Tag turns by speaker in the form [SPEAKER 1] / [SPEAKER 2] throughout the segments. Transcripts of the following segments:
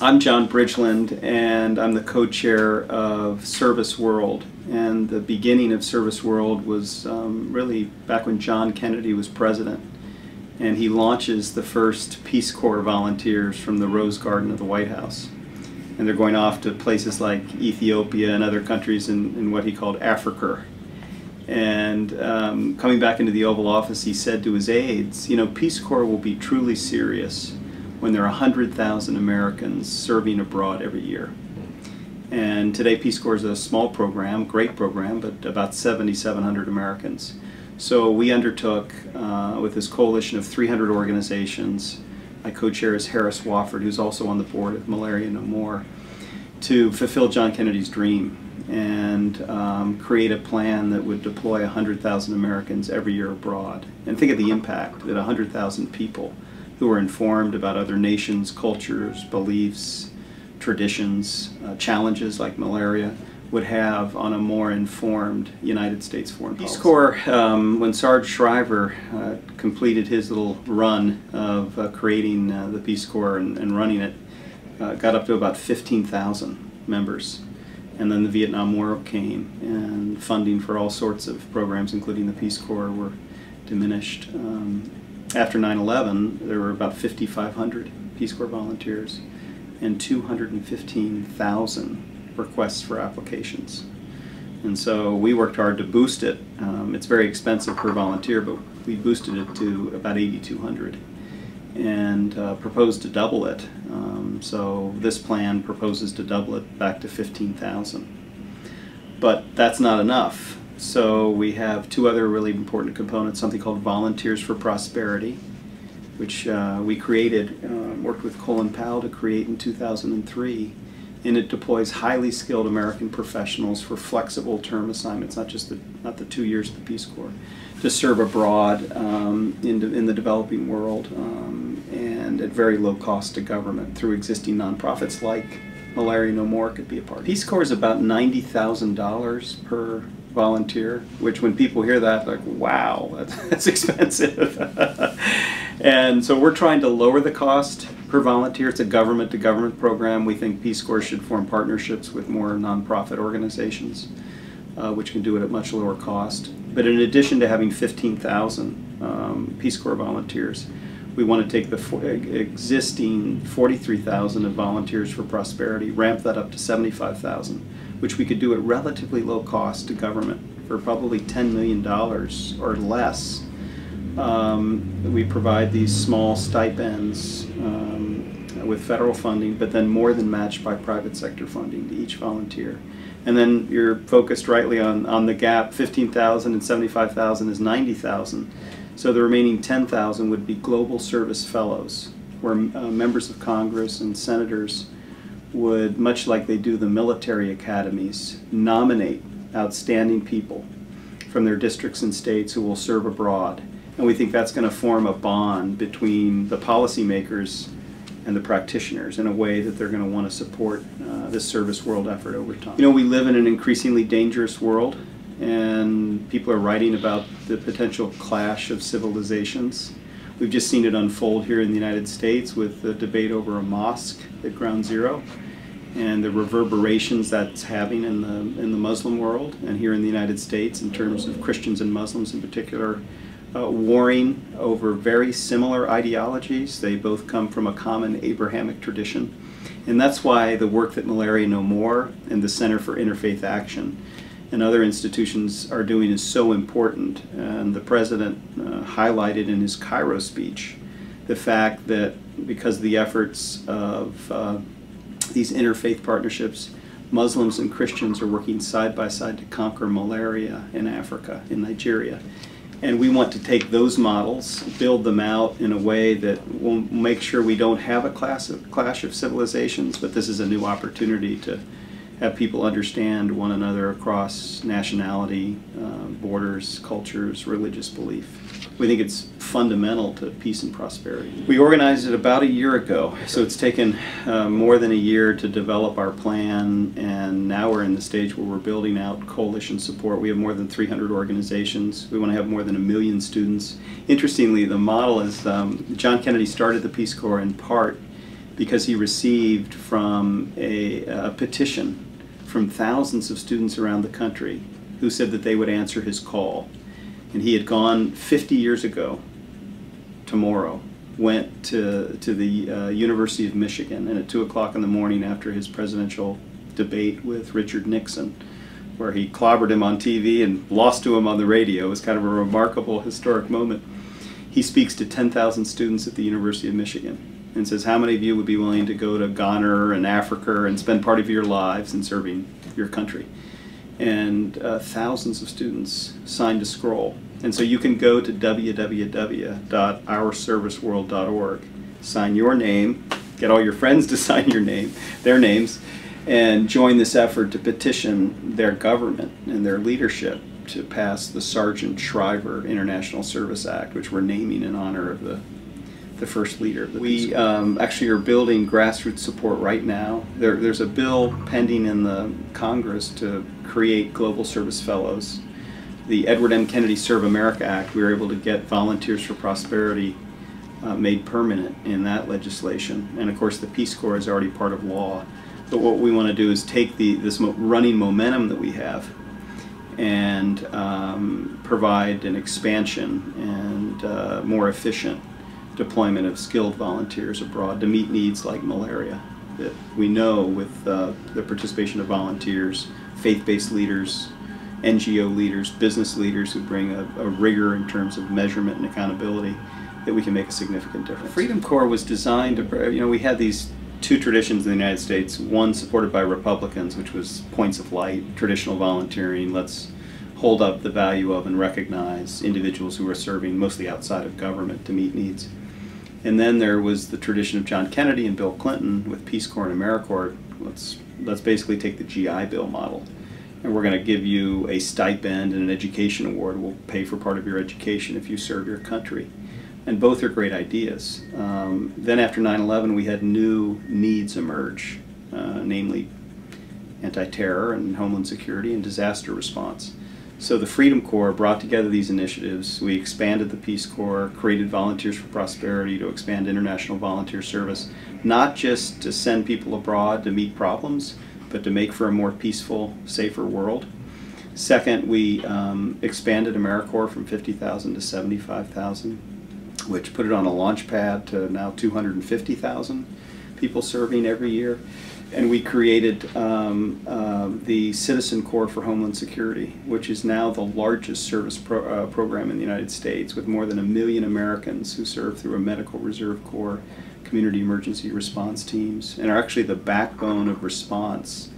[SPEAKER 1] I'm John Bridgeland, and I'm the co-chair of Service World. And the beginning of Service World was really back when John Kennedy was president. And he launches the first Peace Corps volunteers from the Rose Garden of the White House. And they're going off to places like Ethiopia and other countries in what he called Africa. And coming back into the Oval Office, he said to his aides, you know, Peace Corps will be truly serious when there are 100,000 Americans serving abroad every year. And today Peace Corps is a small program, great program, but about 7,700 Americans. So we undertook, with this coalition of 300 organizations, my co-chair is Harris Wofford, who's also on the board of Malaria No More, to fulfill John Kennedy's dream and create a plan that would deploy 100,000 Americans every year abroad. And think of the impact that 100,000 people who are informed about other nations, cultures, beliefs, traditions, challenges like malaria would have on a more informed United States foreign policy. Peace Corps, when Sarge Shriver completed his little run of creating the Peace Corps and running it, got up to about 15,000 members. And then the Vietnam War came, and funding for all sorts of programs, including the Peace Corps, were diminished. After 9/11, there were about 5,500 Peace Corps volunteers and 215,000 requests for applications. And so we worked hard to boost it. It's very expensive per volunteer, but we boosted it to about 8,200 and proposed to double it. So this plan proposes to double it back to 15,000. But that's not enough. So we have two other really important components, something called Volunteers for Prosperity, which we created, worked with Colin Powell to create in 2003. And it deploys highly skilled American professionals for flexible term assignments, not the 2 years of the Peace Corps, to serve abroad in the developing world and at very low cost to government through existing nonprofits like Malaria No More could be a part of. Peace Corps is about $90,000 per volunteer, which when people hear that, like, wow, that's expensive. And so we're trying to lower the cost per volunteer. It's a government-to-government program. We think Peace Corps should form partnerships with more nonprofit organizations, which can do it at much lower cost. But in addition to having 15,000 Peace Corps volunteers, we want to take the existing 43,000 of Volunteers for Prosperity, ramp that up to 75,000, which we could do at relatively low cost to government for probably $10 million or less. We provide these small stipends with federal funding, but then more than matched by private sector funding to each volunteer. And then you're focused rightly on the gap. 15,000 and 75,000 is 90,000. So the remaining 10,000 would be Global Service Fellows, where members of Congress and senators would, much like they do the military academies, nominate outstanding people from their districts and states who will serve abroad. And we think that's going to form a bond between the policymakers and the practitioners in a way that they're going to want to support this Service World effort over time. You know, we live in an increasingly dangerous world, and people are writing about the potential clash of civilizations. We've just seen it unfold here in the United States with the debate over a mosque at Ground Zero and the reverberations that's having in the Muslim world and here in the United States in terms of Christians and Muslims in particular warring over very similar ideologies. They both come from a common Abrahamic tradition. And that's why the work that Malaria No More and the Center for Interfaith Action and other institutions are doing is so important. And the President highlighted in his Cairo speech the fact that because of the efforts of these interfaith partnerships, Muslims and Christians are working side by side to conquer malaria in Africa, in Nigeria. And we want to take those models, build them out in a way that will make sure we don't have a clash of civilizations, but this is a new opportunity to have people understand one another across nationality, borders, cultures, religious belief. We think it's fundamental to peace and prosperity. We organized it about a year ago, so it's taken more than a year to develop our plan, and now we're in the stage where we're building out coalition support. We have more than 300 organizations. We want to have more than 1 million students. Interestingly, the model is John Kennedy started the Peace Corps in part because he received from a petition from thousands of students around the country who said that they would answer his call. And he had gone 50 years ago tomorrow, went to the University of Michigan, and at 2 o'clock in the morning after his presidential debate with Richard Nixon, where he clobbered him on TV and lost to him on the radio. It was kind of a remarkable historic moment. He speaks to 10,000 students at the University of Michigan and says, how many of you would be willing to go to Ghana and Africa and spend part of your lives in serving your country? And thousands of students signed a scroll. And so you can go to www.ourserviceworld.org, sign your name, get all your friends to sign their names, and join this effort to petition their government and their leadership to pass the Sergeant Shriver International Service Act, which we're naming in honor of the first leader. We actually are building grassroots support right now. There's a bill pending in the Congress to create Global Service Fellows. The Edward M. Kennedy Serve America Act, we were able to get Volunteers for Prosperity made permanent in that legislation. And of course the Peace Corps is already part of law. But what we want to do is take this running momentum that we have and provide an expansion and more efficient deployment of skilled volunteers abroad to meet needs like malaria that we know with the participation of volunteers, faith-based leaders, NGO leaders, business leaders who bring a rigor in terms of measurement and accountability, that we can make a significant difference. Freedom Corps was designed to, we had these two traditions in the United States, one supported by Republicans, which was points of light, traditional volunteering, let's hold up the value of and recognize individuals who are serving mostly outside of government to meet needs. And then there was the tradition of John Kennedy and Bill Clinton with Peace Corps and AmeriCorps. Let's basically take the GI Bill model, and we're going to give you a stipend and an education award. We'll pay for part of your education if you serve your country. And both are great ideas. Then after 9/11, we had new needs emerge, namely anti-terror and homeland security and disaster response. So the Freedom Corps brought together these initiatives. We expanded the Peace Corps, created Volunteers for Prosperity to expand international volunteer service, not just to send people abroad to meet problems, but to make for a more peaceful, safer world. Second, we expanded AmeriCorps from 50,000 to 75,000, which put it on a launch pad to now 250,000 people serving every year. And we created the Citizen Corps for Homeland Security, which is now the largest service program in the United States, with more than 1 million Americans who serve through a Medical Reserve Corps, community emergency response teams, and are actually the backbone of response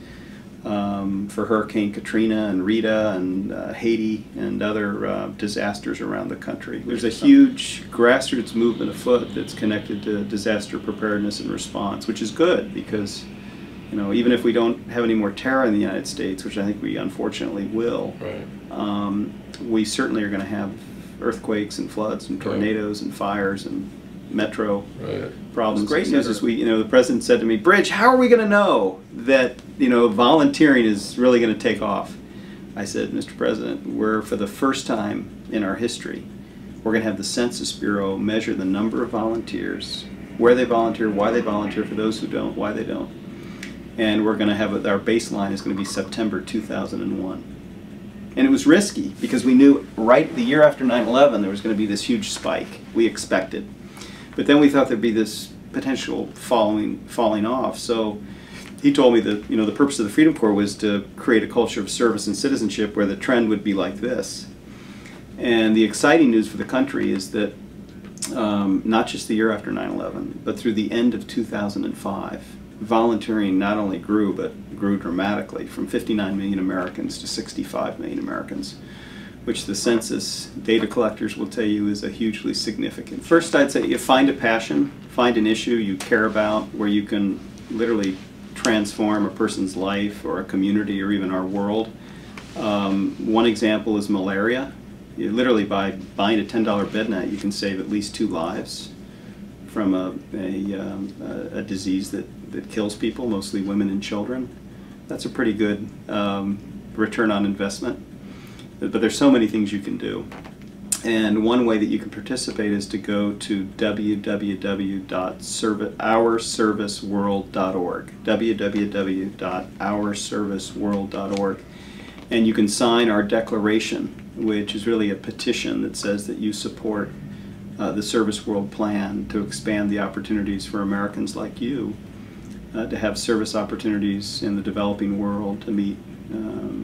[SPEAKER 1] for Hurricane Katrina and Rita and Haiti and other disasters around the country. There's a huge grassroots movement afoot that's connected to disaster preparedness and response, which is good because even if we don't have any more terror in the United States, which I think we unfortunately will,
[SPEAKER 2] right.
[SPEAKER 1] We certainly are going to have earthquakes and floods and tornadoes and fires and metro problems. Great news is the president said to me, Bridge, how are we going to know that volunteering is really going to take off? I said, Mr. President, for the first time in our history, we're going to have the Census Bureau measure the number of volunteers, where they volunteer, why they volunteer, for those who don't, why they don't. And we're going to have our baseline is going to be September 2001. And it was risky because we knew right the year after 9/11 there was going to be this huge spike. We expected. But then we thought there'd be this potential falling off. So he told me that the purpose of the Freedom Corps was to create a culture of service and citizenship where the trend would be like this. And the exciting news for the country is that not just the year after 9/11, but through the end of 2005, volunteering not only grew, but grew dramatically from 59 million Americans to 65 million Americans, which the census data collectors will tell you is a hugely significant. First, I'd say you find a passion, find an issue you care about where you can literally transform a person's life or a community or even our world. One example is malaria. Literally by buying a $10 bed net, you can save at least 2 lives from a disease that kills people, mostly women and children. That's a pretty good return on investment. But there's so many things you can do. And one way that you can participate is to go to www.ourserviceworld.org, www.ourserviceworld.org, and you can sign our declaration, which is really a petition that says that you support the Service World Plan to expand the opportunities for Americans like you to have service opportunities in the developing world to meet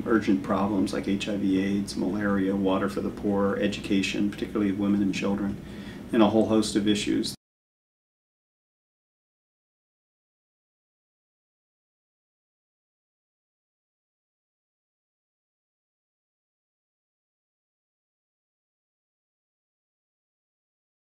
[SPEAKER 1] urgent problems like HIV/AIDS, malaria, water for the poor, education, particularly of women and children, and a whole host of issues.